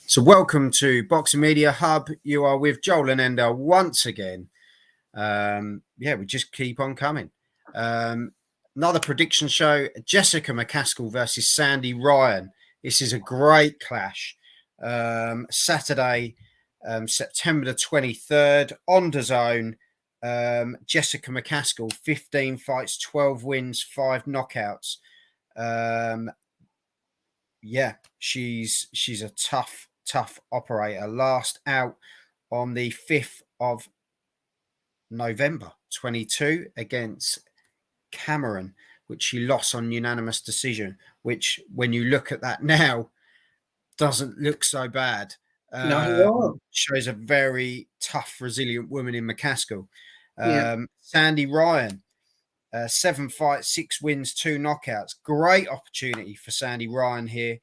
So welcome to Boxing Media Hub. You are with Joel and Ender once again. We just keep on coming. Another prediction show, Jessica McCaskill versus Sandy Ryan. This is a great clash. Saturday, September the 23rd, on DAZN. Jessica McCaskill, 15 fights, 12 wins, 5 knockouts. She's a tough operator. Last out on the 5th of November 22 against Cameron, which she lost on unanimous decision, which when you look at that now doesn't look so bad. Not at all. Shows a very tough, resilient woman in McCaskill. Yeah. Sandy Ryan, 7 fights, 6 wins, 2 knockouts. Great opportunity for Sandy Ryan here.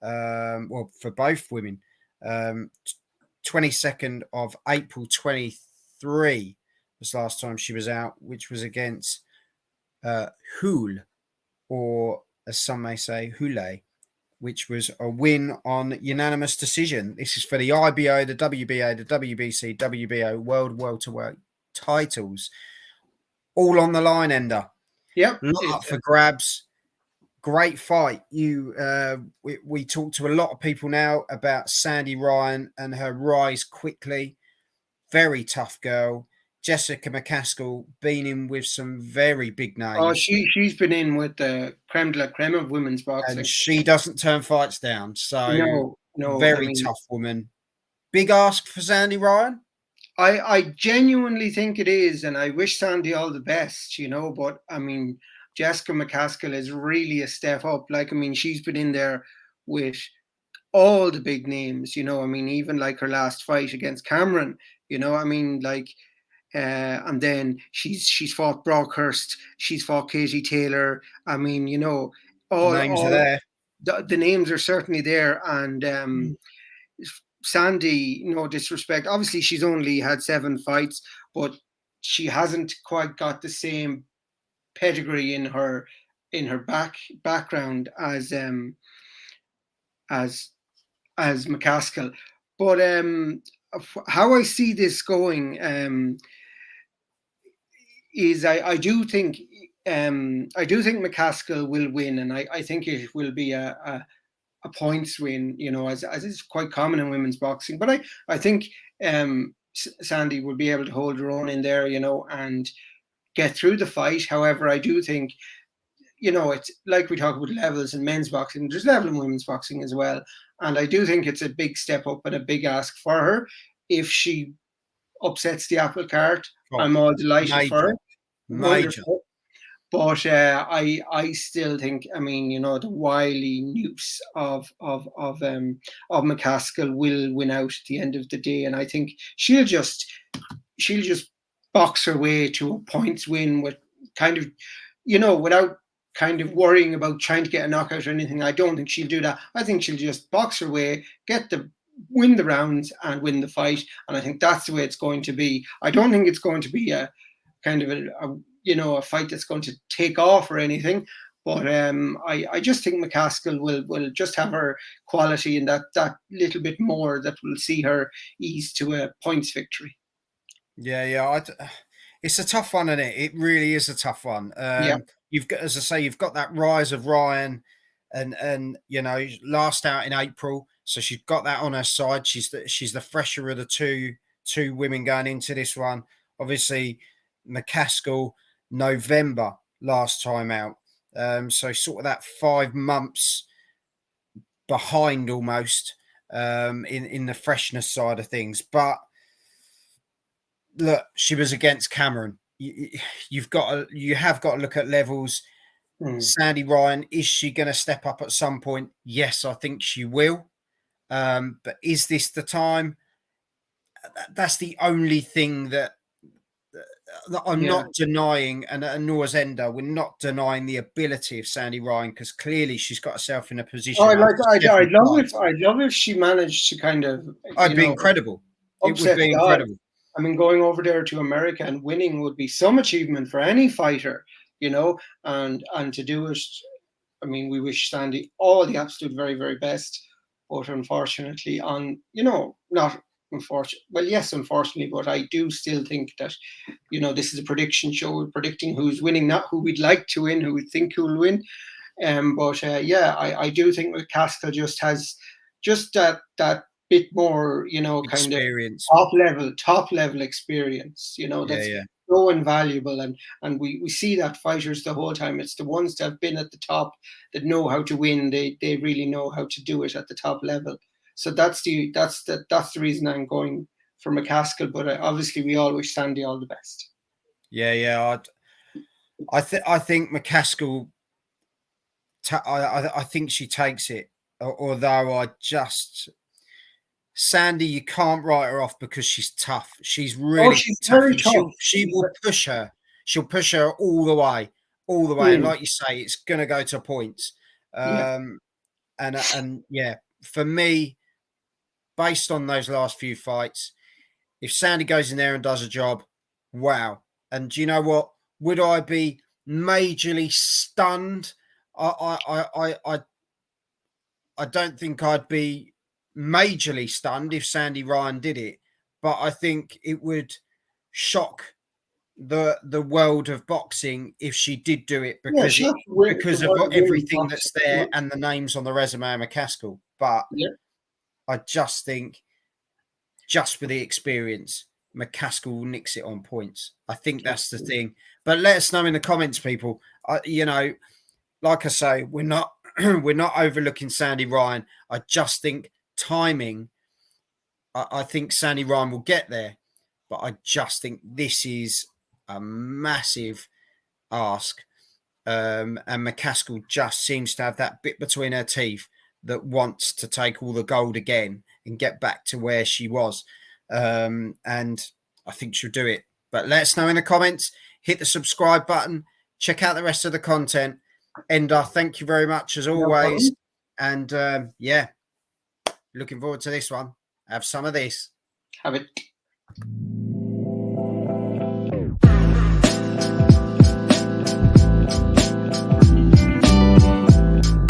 For both women. 22nd of April 23 was last time she was out, which was against Hul, or as some may say, Hule, which was a win on unanimous decision. This is for the IBO, the WBA, the WBC, WBO World Welterweight titles. All on the line, Ender. Yep. Lot up for grabs. Great fight. We talked to a lot of people now about Sandy Ryan and her rise quickly. Very tough girl. Jessica McCaskill been in with some very big names. Oh, she's been in with the creme de la creme of women's boxing, and she doesn't turn fights down. So no, very tough woman. Big ask for Sandy Ryan. I genuinely think it is, and I wish Sandy all the best. But I mean, Jessica McCaskill is really a step up. She's been in there with all the big names. Even like her last fight against Cameron. And then she's fought Brockhurst, she's fought Katie Taylor. All names are there. The names are certainly there, and Sandy, no disrespect, obviously she's only had 7 fights, but she hasn't quite got the same pedigree in her background as McCaskill. But how I see this going is I do think McCaskill will win, and I think it will be a points win, as is quite common in women's boxing. But I think Sandy will be able to hold her own in there, and get through the fight. However, I do think, it's like we talk about levels in men's boxing, there's level in women's boxing as well. And I do think it's a big step up and a big ask for her. If she upsets the apple cart, I'm all delighted for her. Major. But I still think, the wily noose of McCaskill will win out at the end of the day, and I think she'll just box her way to a points win with without kind of worrying about trying to get a knockout or anything. I don't think she'll do that. I think she'll just box her way, win the rounds and win the fight, and I think that's the way it's going to be. I don't think it's going to be a kind of a fight that's going to take off or anything, but I just think McCaskill will just have her quality and that little bit more that will see her ease to a points victory. It's a tough one, isn't it? It really is a tough one. You've got, as I say, you've got that rise of Ryan, and last out in April, so she's got that on her side. She's the fresher of the two women going into this one. Obviously, McCaskill, November last time out, so sort of that 5 months behind almost in the freshness side of things. But look, she was against Cameron. You have got to look at levels. Sandy Ryan, is she going to step up at some point? Yes, I think she will. But is this the time? That's the only thing that I'm not denying, and nor is Ender. We're not denying the ability of Sandy Ryan, because clearly she's got herself in a position. I'd love if she managed to kind of. It'd be incredible. It would be incredible. Going over there to America and winning would be some achievement for any fighter, and to do it. We wish Sandy all the absolute very, very best. but unfortunately, not unfortunately, well, yes, unfortunately, but I do still think that, this is a prediction show. We're predicting who's winning, not who we'd like to win, who we think who will win. But I do think McCaskill just has just that bit more, kind of Experience. top level experience, that's so invaluable. And we see that fighters the whole time. It's the ones that have been at the top that know how to win. They really know how to do it at the top level. So that's the reason I'm going for McCaskill. But obviously, we all wish Sandy all the best. I think McCaskill. I think she takes it. Although Sandy, you can't write her off because she's tough. She's really she's tough. very tough. She will push her. She'll push her all the way. And like you say, it's going to go to points. And for me, based on those last few fights, if Sandy goes in there and does a job, wow. And do you know what? Would I be majorly stunned? I don't think I'd be majorly stunned if Sandy Ryan did it, but I think it would shock the world of boxing if she did do it because of everything that's there and the names on the resume of McCaskill. But I just think, just for the experience, McCaskill nicks it on points. I think that's the thing. But let us know in the comments, people. Like I say, we're not overlooking Sandy Ryan. I just think timing. I think Sandy Ryan will get there, but I just think this is a massive ask. And McCaskill just seems to have that bit between her teeth that wants to take all the gold again and get back to where she was. And I think she'll do it. But let us know in the comments. Hit the subscribe button. Check out the rest of the content. Ender, thank you very much as always. And looking forward to this one. Have some of this. Have it.